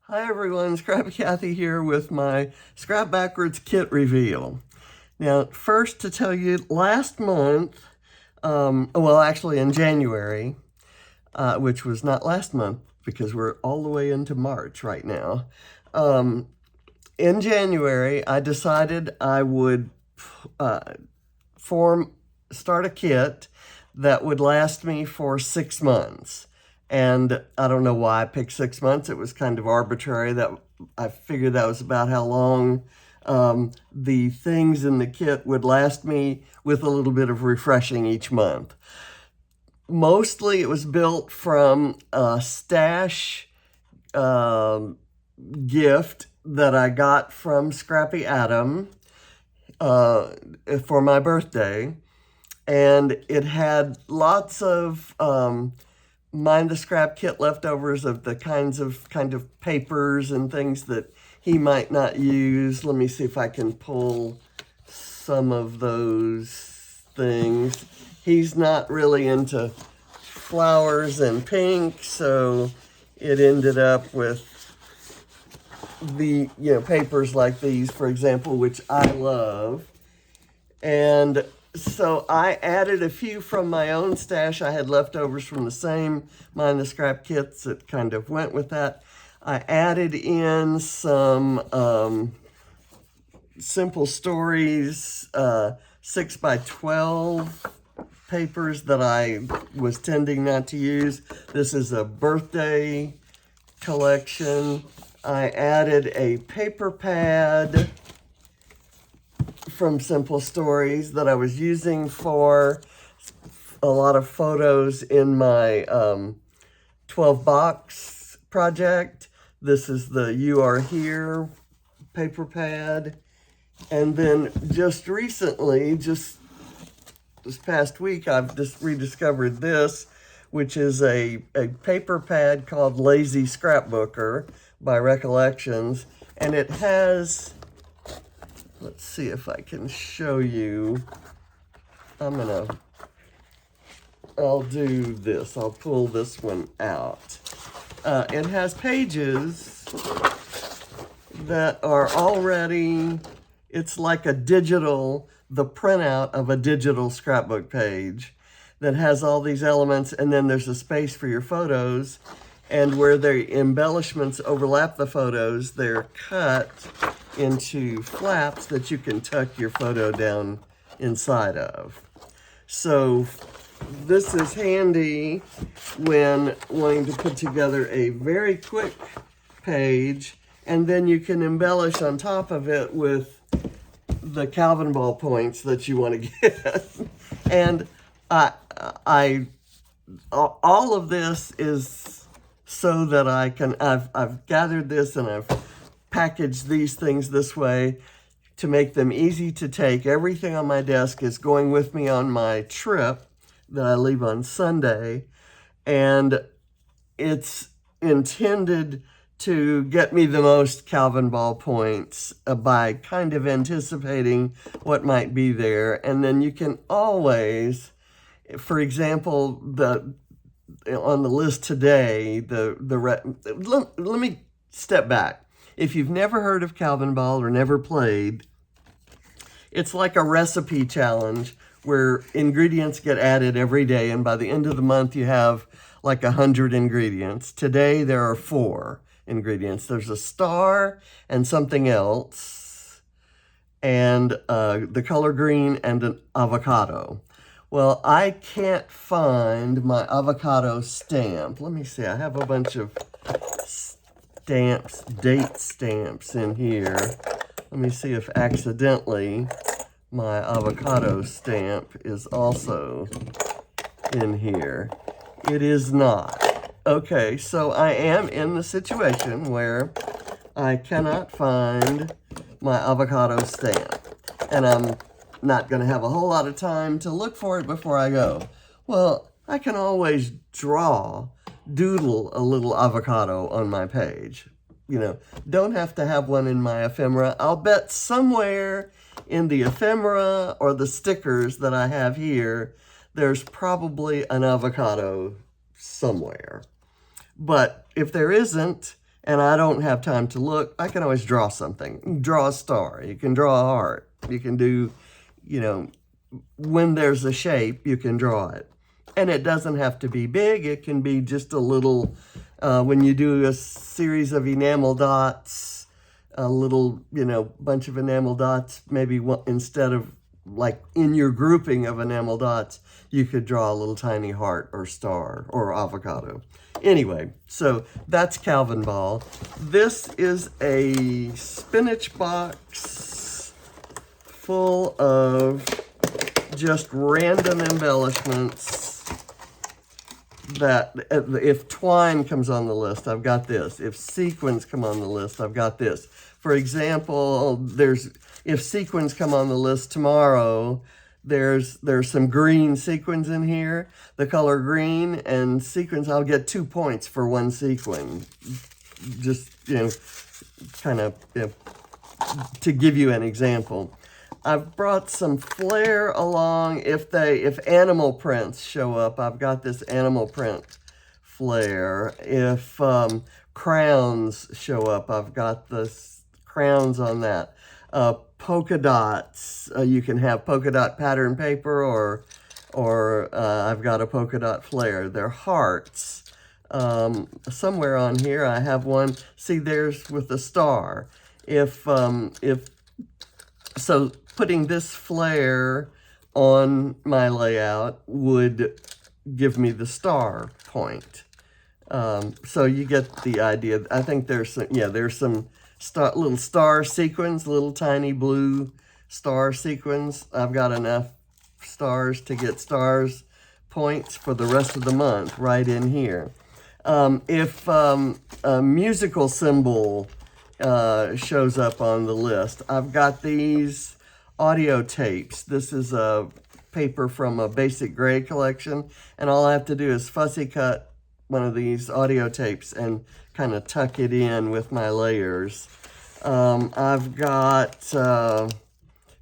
Hi everyone, Scrappy Kathy here with my Scrap Backwards kit reveal. Now, first to tell you, last month, well actually in January, which was not last month because we're all the way into March right now. In January, I decided I would start a kit that would last me for 6 months. And I don't know why I picked 6 months. It was kind of arbitrary. That I figured that was about how long the things in the kit would last me, with a little bit of refreshing each month. Mostly it was built from a stash gift that I got from Scrappy Adam for my birthday. And it had lots of Mind the Scrap kit leftovers of the kind of papers and things that he might not use. Let me see if I can pull some of those things. He's not really into flowers and pink, so it ended up with the papers like these, for example, which I love. And so I added a few from my own stash. I had leftovers from the same Mind the Scrap kits that kind of went with that. I added in some Simple Stories 6x12 papers that I was tending not to use. This is a birthday collection. I added a paper pad from Simple Stories that I was using for a lot of photos in my 12 box project. This is the You Are Here paper pad. And then just recently, just this past week, I've just rediscovered this, which is a paper pad called Lazy Scrapbooker by Recollections. And it has, let's see if I can show you. I'll do this. I'll pull this one out. It has pages that are already, it's like the printout of a digital scrapbook page that has all these elements, and then there's a space for your photos, and where the embellishments overlap the photos, they're cut into flaps that you can tuck your photo down inside of. So this is handy when wanting to put together a very quick page, and then you can embellish on top of it with the Calvinball points that you want to get. And all of this is so that I've gathered this and I've packaged these things this way to make them easy to take. Everything on my desk is going with me on my trip that I leave on Sunday, and it's intended to get me the most Calvinball points by kind of anticipating what might be there. And then you can always, for example, on the list today, let me step back. If you've never heard of Calvinball or never played, it's like a recipe challenge where ingredients get added every day, and by the end of the month you have like 100 ingredients. Today there are 4 ingredients. There's a star and something else, and the color green, and an avocado. Well, I can't find my avocado stamp. Let me see, I have a bunch of stamps, date stamps in here. Let me see if accidentally my avocado stamp is also in here. It is not. Okay, so I am in the situation where I cannot find my avocado stamp, and I'm not going to have a whole lot of time to look for it before I go. Well, I can always doodle a little avocado on my page. Don't have to have one in my ephemera. I'll bet somewhere in the ephemera or the stickers that I have here, there's probably an avocado somewhere. But if there isn't, and I don't have time to look, I can always draw something. You can draw a star. You can draw a heart. You can do, you know, when there's a shape, you can draw it. And it doesn't have to be big. It can be just a little, when you do a series of enamel dots, a little, you know, bunch of enamel dots, maybe one, instead of like in your grouping of enamel dots, you could draw a little tiny heart or star or avocado. Anyway, so that's Calvinball. This is a spinach box full of just random embellishments that if twine comes on the list, I've got this. If sequins come on the list, I've got this. For example, if sequins come on the list tomorrow, there's some green sequins in here, the color green, and sequins, I'll get 2 points for one sequin. Just, you know, kind of, you know, to give you an example. I've brought some flair along. If animal prints show up, I've got this animal print flair. If crowns show up, I've got the crowns on that. Polka dots, you can have polka dot pattern paper, or I've got a polka dot flair. They're hearts. Somewhere on here I have one. See, there's with a star. So putting this flare on my layout would give me the star point. So you get the idea. I think there's some little star sequins, little tiny blue star sequins. I've got enough stars to get stars points for the rest of the month right in here. If a musical symbol shows up on the list, I've got these audio tapes. This is a paper from a Basic Gray collection, and all I have to do is fussy cut one of these audio tapes and kind of tuck it in with my layers. I've got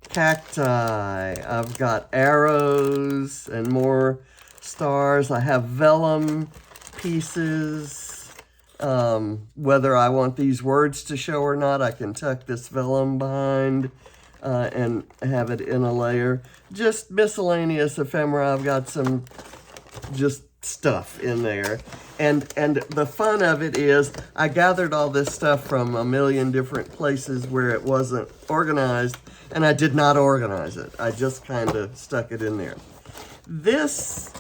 cacti, I've got arrows and more stars. I have vellum pieces. Whether I want these words to show or not, I can tuck this vellum behind and have it in a layer. Just miscellaneous ephemera. I've got some just stuff in there. And the fun of it is I gathered all this stuff from a million different places where it wasn't organized, and I did not organize it. I just kind of stuck it in there. These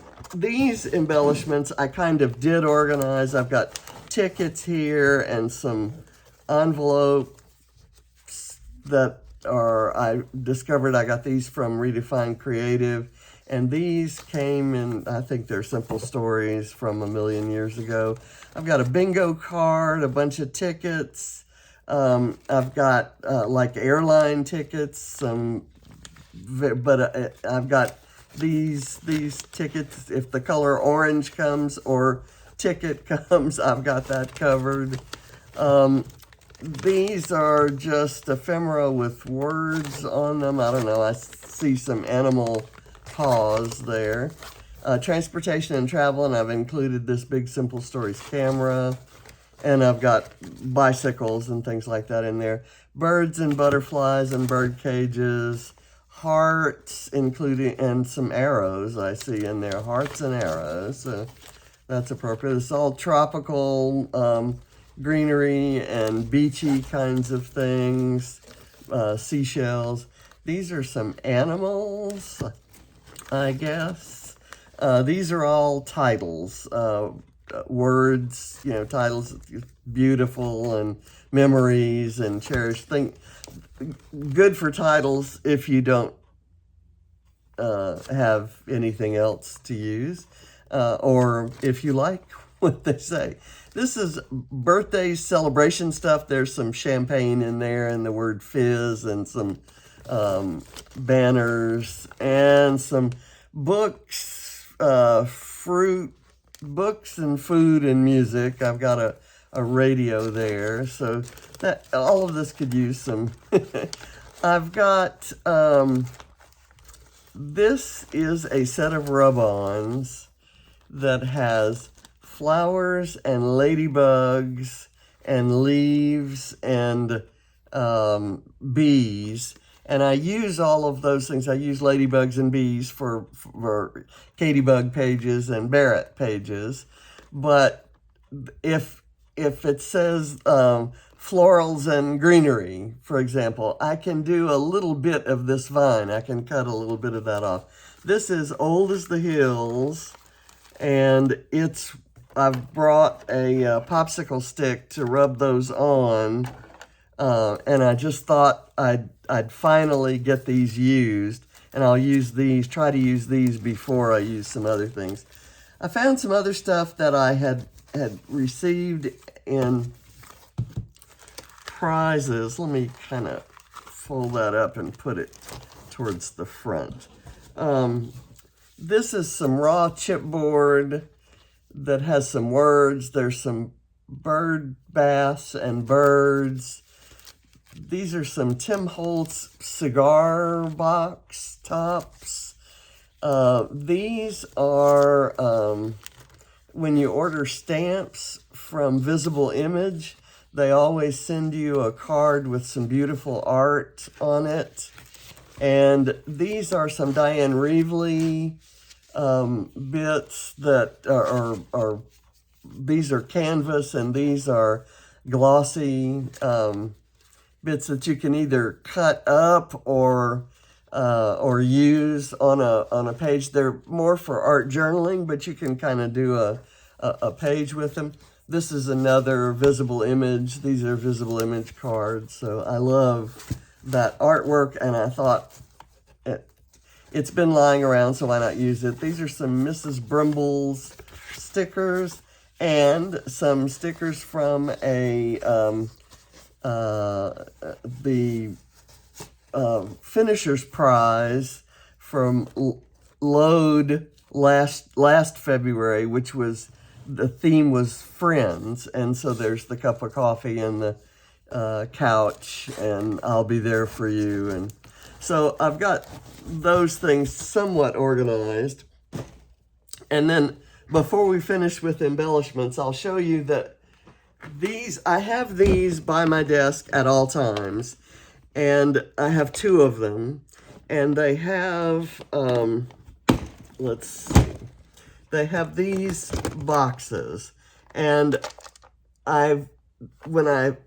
embellishments I kind of did organize. I've got tickets here and some envelopes that I discovered. I got these from Redefined Creative, and these came in, I think they're simple stories from a million years ago. I've got a bingo card, a bunch of tickets. I've got like airline tickets, but I've got these tickets. If the color orange comes or ticket comes, I've got that covered. These are just ephemera with words on them. I don't know, I see some animal paws there. Transportation and travel, and I've included this Big Simple Stories camera. And I've got bicycles and things like that in there. Birds and butterflies and bird cages. Hearts, including, and some arrows I see in there. Hearts and arrows. So that's appropriate. It's all tropical greenery and beachy kinds of things. Seashells. These are some animals, I guess. These are all titles. Words, you know, titles, beautiful and memories and cherished. Good for titles if you don't have anything else to use, or if you like what they say. This is birthday celebration stuff. There's some champagne in there and the word fizz and some banners and some books, fruit, books and food and music. I've got a radio there, so that all of this could use some. I've got, this is a set of rub-ons that has flowers and ladybugs and leaves and bees. And I use all of those things. I use ladybugs and bees for Katybug pages and Barrett pages. But if it says florals and greenery, for example, I can do a little bit of this vine. I can cut a little bit of that off. This is Old as the Hills, and I've brought a popsicle stick to rub those on, and I just thought I'd finally get these used, and I'll try to use these before I use some other things. I found some other stuff that I had received in prizes. Let me kind of fold that up and put it towards the front. This is some raw chipboard that has some words. There's some bird baths and birds. These are some Tim Holtz cigar box tops. These are, when you order stamps from Visible Image, they always send you a card with some beautiful art on it. And these are some Diane Reevely bits that are these are canvas and these are glossy bits that you can either cut up or use on a page. They're more for art journaling, but you can kind of do a page with them. This is another Visible Image. These are Visible Image cards. So I love that artwork, and I thought it's been lying around, so why not use it? These are some Mrs. Brimble's stickers and some stickers from the Finisher's Prize from Load last February, which was, the theme was friends, and so there's the cup of coffee and the couch and I'll be there for you. And so I've got those things somewhat organized. And then before we finish with embellishments, I'll show you that I have these by my desk at all times, and I have two of them, and they have, let's see, they have these boxes, and when I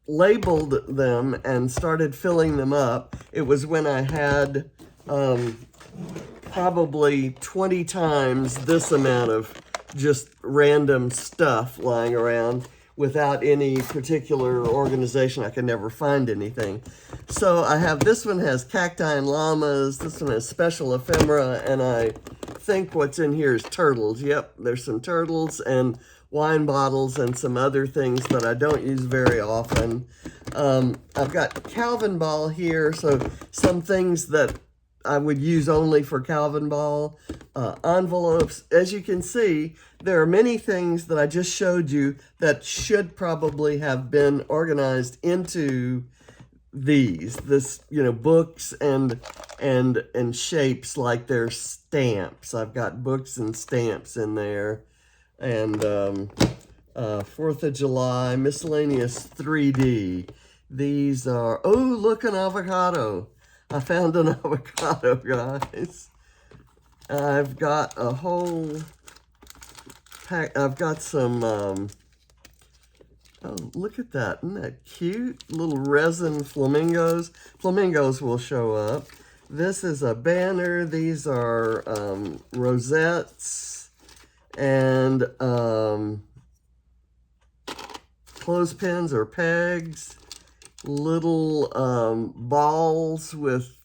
labeled them and started filling them up, it was when I had probably 20 times this amount of just random stuff lying around without any particular organization. I could never find anything. So I have, this one has cacti and llamas, this one has special ephemera, and I think what's in here is turtles. Yep, there's some turtles and wine bottles and some other things that I don't use very often. I've got Calvinball here, so some things that I would use only for Calvinball. Envelopes. As you can see, there are many things that I just showed you that should probably have been organized into this, books and shapes, like they're stamps. I've got books and stamps in there. And 4th of July, miscellaneous 3D. These are, oh, look, an avocado. I found an avocado, guys. I've got a whole pack. I've got some, oh, look at that. Isn't that cute? Little resin flamingos. Flamingos will show up. This is a banner. These are rosettes and clothespins or pegs. Little balls with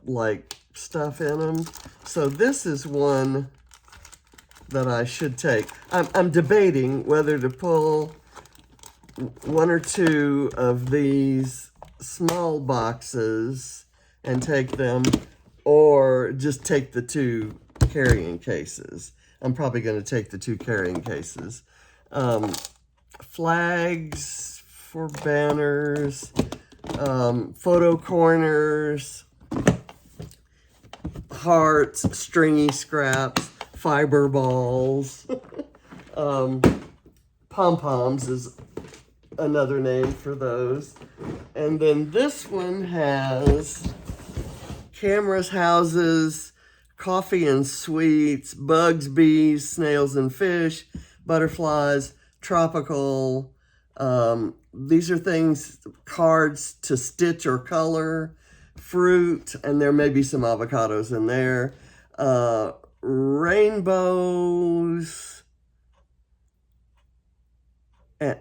like stuff in them. So this is one that I should take. I'm debating whether to pull one or two of these small boxes and take them, or just take the two carrying cases. I'm probably going to take the two carrying cases. Flags for banners, photo corners, hearts, stringy scraps, fiber balls, pom-poms is another name for those. And then this one has cameras, houses, coffee and sweets, bugs, bees, snails and fish, butterflies, tropical. These are things, cards to stitch or color, fruit, and there may be some avocados in there. Rainbows,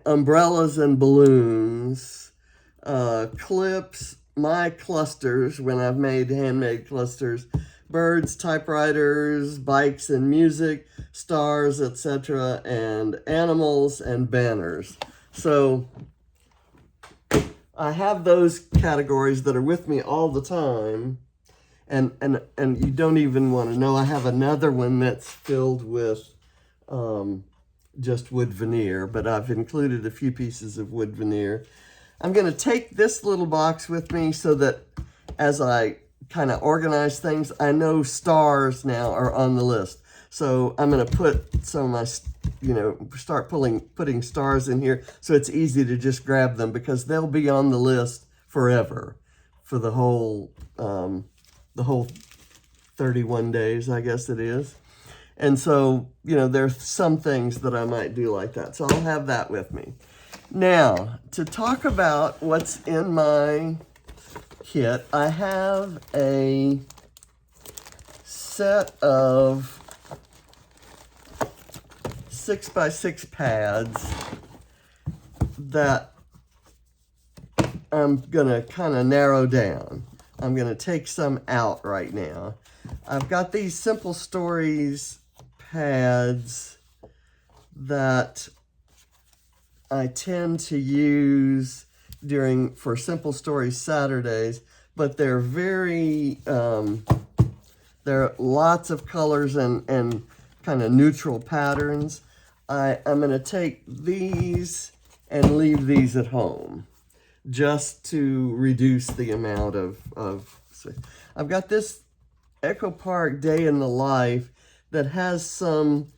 umbrellas and balloons, clips, my clusters when I've made handmade clusters, birds, typewriters, bikes and music, stars, etc., and animals and banners. So I have those categories that are with me all the time, and you don't even want to know. I have another one that's filled with just wood veneer, but I've included a few pieces of wood veneer. I'm going to take this little box with me so that as I kind of organize things, I know stars now are on the list. So I'm going to put some of my, start putting stars in here so it's easy to just grab them, because they'll be on the list forever for the whole 31 days, I guess it is. And so, there's some things that I might do like that. So I'll have that with me. Now, to talk about what's in my kit, I have a set of 6x6 pads that I'm going to kind of narrow down. I'm going to take some out right now. I've got these Simple Stories pads that I tend to use for Simple Stories Saturdays, but they're very, there are lots of colors and kind of neutral patterns. I'm going to take these and leave these at home just to reduce the amount of I've got this Echo Park Day in the Life that has some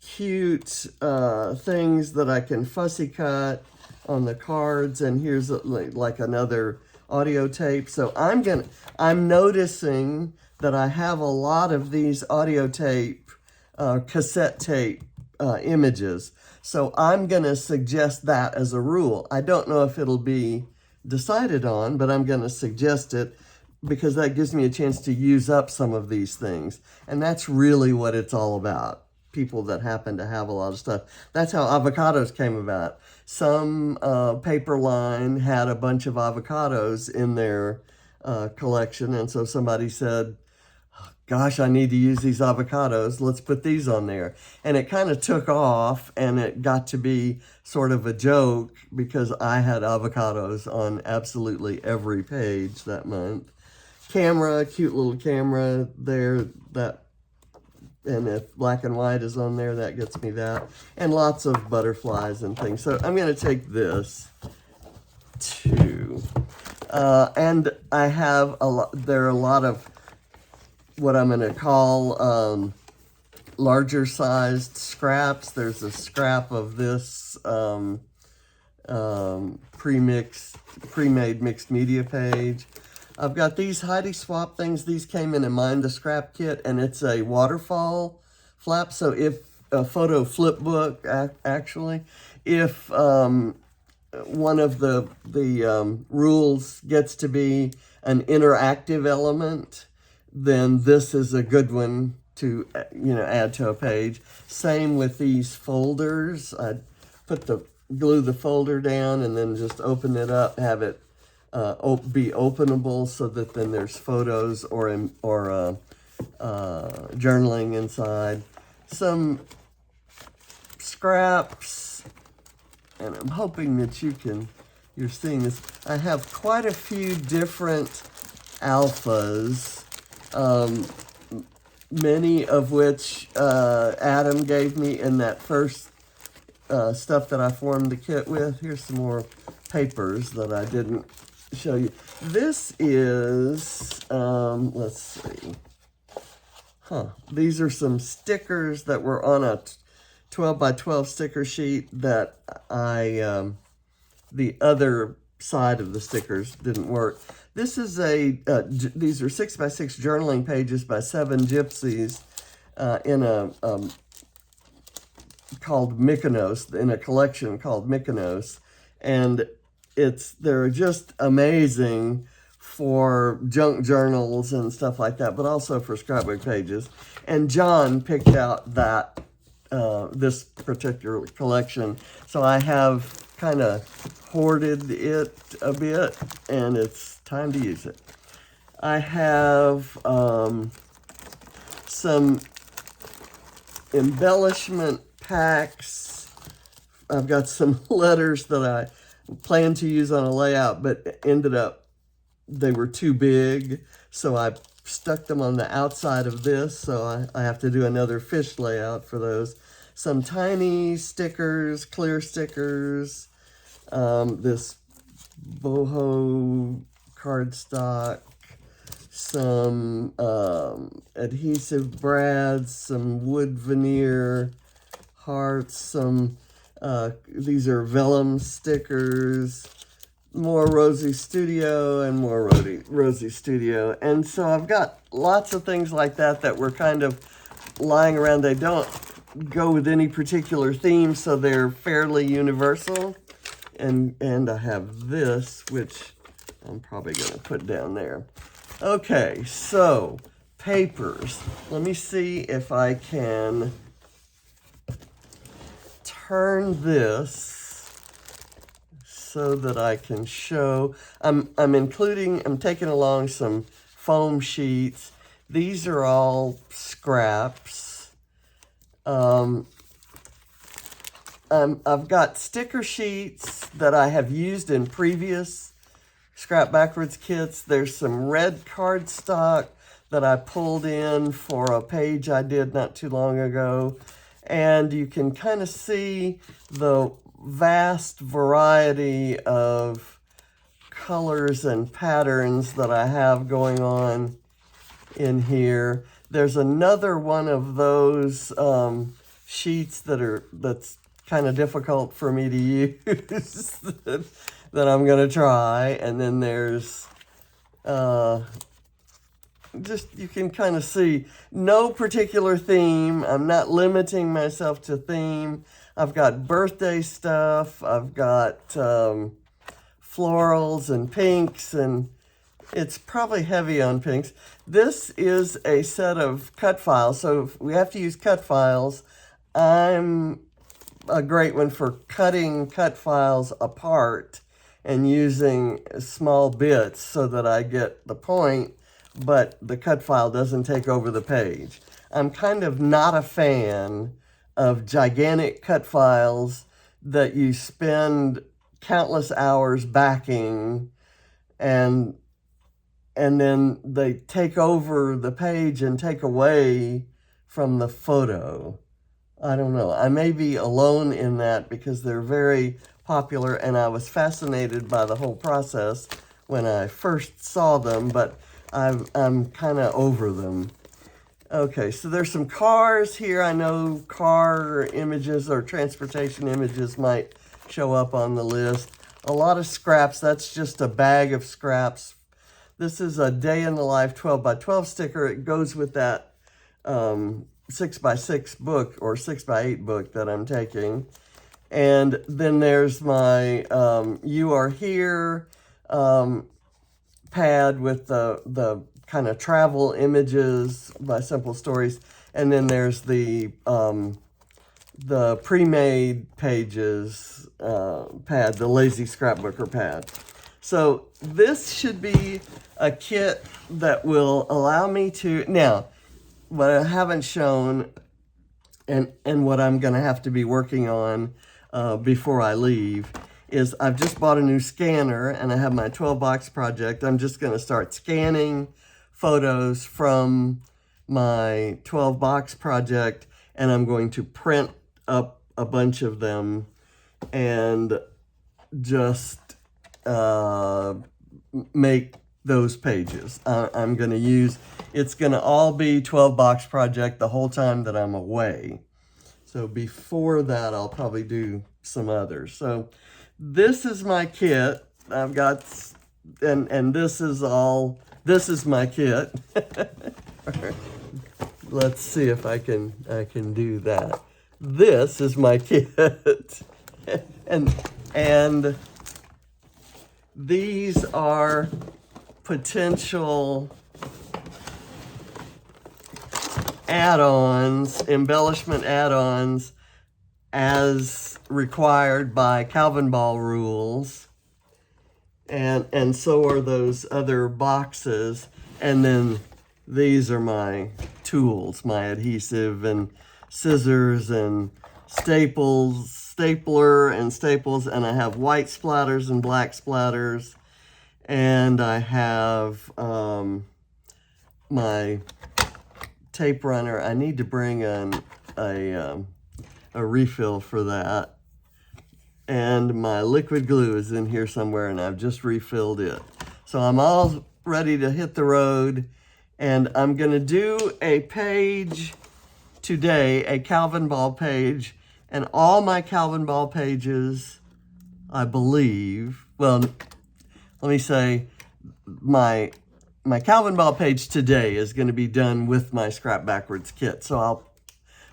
cute things that I can fussy cut on the cards, and here's like another audio tape. So I'm noticing that I have a lot of these audio tape, cassette tape images. So I'm going to suggest that as a rule. I don't know if it'll be decided on, but I'm going to suggest it because that gives me a chance to use up some of these things. And that's really what it's all about. People that happen to have a lot of stuff. That's how avocados came about. Some paper line had a bunch of avocados in their collection, and so somebody said, gosh, I need to use these avocados. Let's put these on there. And it kind of took off, and it got to be sort of a joke because I had avocados on absolutely every page that month. Camera, cute little camera there, and if black and white is on there, that gets me that. And lots of butterflies and things. So I'm going to take this too. And I have there are a lot of what I'm going to call larger sized scraps. There's a scrap of this pre-made mixed media page. I've got these Heidi Swap things. These came in Mind the Scrap kit, and it's a waterfall flap. So if a photo flip book, actually, if one of the rules gets to be an interactive element, then this is a good one to add to a page. Same with these folders. I glue the folder down and then just open it up, have it be openable so that then there's photos or journaling inside. Some scraps, and I'm hoping that you're seeing this. I have quite a few different alphas, many of which Adam gave me in that first stuff that I formed the kit with. Here's some more papers that I didn't show you. This is, let's see. These are some stickers that were on a 12 by 12 sticker sheet that the other side of the stickers didn't work. This is these are 6 by 6 journaling pages by 7 gypsies in a called Mykonos, in a collection called Mykonos, and they're just amazing for junk journals and stuff like that, but also for scrapbook pages. And John picked out that this particular collection, so I have kind of hoarded it a bit, and it's time to use it. I have some embellishment packs. I've got some letters that I planned to use on a layout, but ended up they were too big, so I stuck them on the outside of this, so I have to do another fish layout for those. Some tiny stickers, clear stickers, this boho cardstock, some adhesive brads, some wood veneer hearts, some these are vellum stickers, more Rosie Studio and more Rosie Studio. And so I've got lots of things like that were kind of lying around. They don't go with any particular theme, so they're fairly universal. And I have this, which I'm probably going to put down there. Okay, so papers. Let me see if I can turn this so that I can show. I'm taking along some foam sheets. These are all scraps. I've got sticker sheets that I have used in previous Scrap Backwards kits. There's some red cardstock that I pulled in for a page I did not too long ago. And you can kind of see the vast variety of colors and patterns that I have going on in here. There's another one of those sheets that's kind of difficult for me to use that I'm going to try. And then there's just, you can kind of see no particular theme. I'm not limiting myself to theme. I've got birthday stuff. I've got florals and pinks, and it's probably heavy on pinks. This is a set of cut files, so if we have to use cut files, I'm a great one for cutting cut files apart and using small bits so that I get the point, but the cut file doesn't take over the page. I'm kind of not a fan of gigantic cut files that you spend countless hours backing, and then they take over the page and take away from the photo. I don't know. I may be alone in that because they're very popular, and I was fascinated by the whole process when I first saw them, but I'm kind of over them. Okay, so there's some cars here. I know car images or transportation images might show up on the list. A lot of scraps. That's just a bag of scraps. This is a day in the life 12 by 12 sticker. It goes with that 6 by 6 book or 6 by 8 book that I'm taking. And then there's my You Are Here pad with the kind of travel images by Simple Stories. And then there's the pre-made pages pad, the Lazy Scrapbooker pad. So this should be a kit that will allow me to, now, what I haven't shown and what I'm going to have to be working on before I leave is I've just bought a new scanner, and I have my 12 box project. I'm just going to start scanning photos from my 12 box project, and I'm going to print up a bunch of them and just make those pages. I'm going to use, it's going to all be 12 box project the whole time that I'm away. So before that, I'll probably do some others. So this is my kit. I've got, and this is my kit. Let's see if I can do that. This is my kit. and these are potential add-ons, embellishment add-ons, as required by Calvinball rules. And so are those other boxes. And then these are my tools, my adhesive and scissors and stapler and staples. And I have white splatters and black splatters. And I have my tape runner. I need to bring a refill for that. And my liquid glue is in here somewhere, and I've just refilled it. So I'm all ready to hit the road, and I'm gonna do a page today, a Calvinball page, and all my Calvinball pages, I believe, well, let me say, my Calvinball page today is gonna be done with my Scrap Backwards kit. So I'll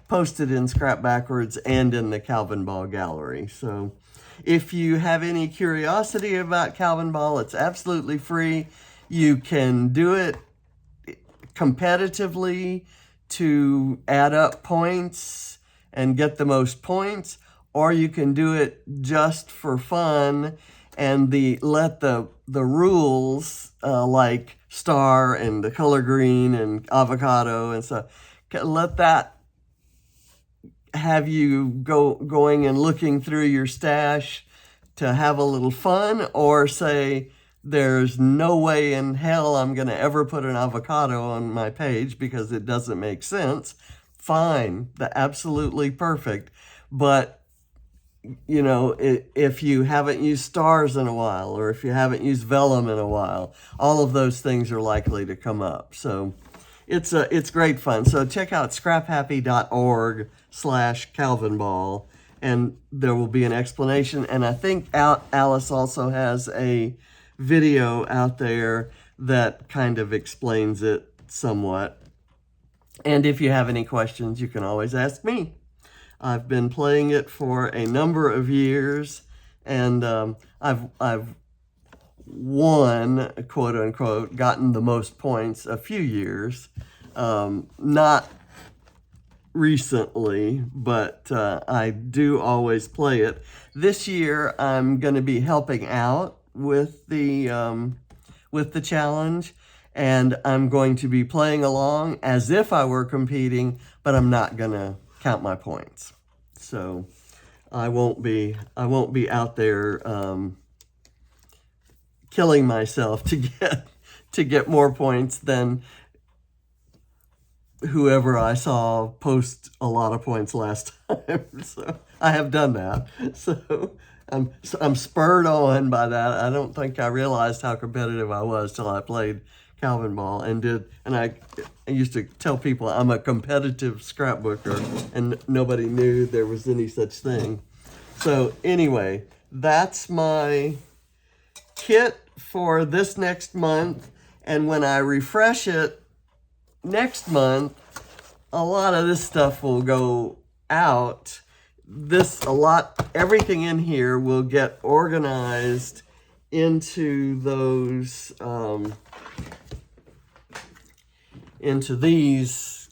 post it in Scrap Backwards and in the Calvinball gallery. So if you have any curiosity about Calvinball, it's absolutely free. You can do it competitively to add up points and get the most points, or you can do it just for fun and let the rules like star and the color green and avocado and stuff, let that have you going and looking through your stash to have a little fun, or say, there's no way in hell I'm going to ever put an avocado on my page because it doesn't make sense. Fine, absolutely perfect. But, you know, if you haven't used stars in a while, or if you haven't used vellum in a while, all of those things are likely to come up. So it's great fun. So check out scraphappy.org/Calvinball, and there will be an explanation. And I think Alice also has a video out there that kind of explains it somewhat. And if you have any questions, you can always ask me. I've been playing it for a number of years, and I've won, quote unquote, gotten the most points a few years. Not recently, but I do always play it. This year, I'm going to be helping out with the challenge, and I'm going to be playing along as if I were competing, but I'm not going to count my points. So I won't be out there killing myself to get more points than whoever I saw post a lot of points last time. So I have done that. So I'm spurred on by that. I don't think I realized how competitive I was till I played Calvinball and I used to tell people I'm a competitive scrapbooker, and nobody knew there was any such thing. So anyway, that's my kit for this next month, and when I refresh it next month, a lot of this stuff will go out. Everything in here will get organized into those, into these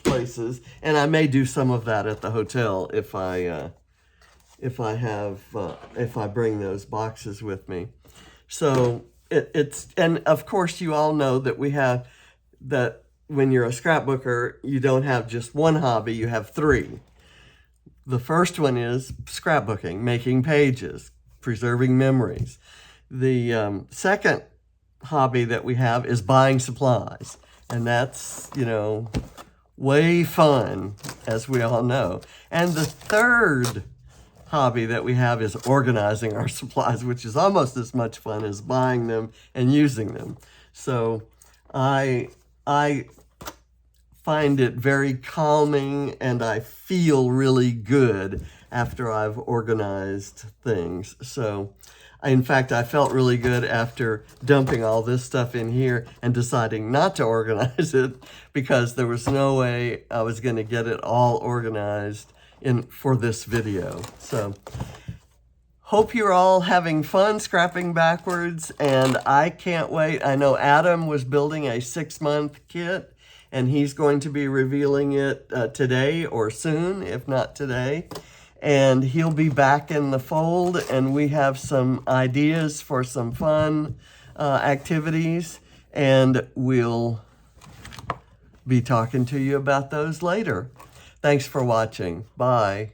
places, and I may do some of that at the hotel if I bring those boxes with me. So and of course you all know that that when you're a scrapbooker, you don't have just one hobby, you have three. The first one is scrapbooking, making pages, preserving memories. The second hobby that we have is buying supplies, and that's, you know, way fun, as we all know. And the third hobby that we have is organizing our supplies, which is almost as much fun as buying them and using them. So I find it very calming, and I feel really good after I've organized things. So, in fact, I felt really good after dumping all this stuff in here and deciding not to organize it, because there was no way I was going to get it all organized for this video. So, hope you're all having fun scrapping backwards, and I can't wait. I know Adam was building a 6-month kit, and he's going to be revealing it today or soon, if not today. And he'll be back in the fold, and we have some ideas for some fun activities, and we'll be talking to you about those later. Thanks for watching. Bye.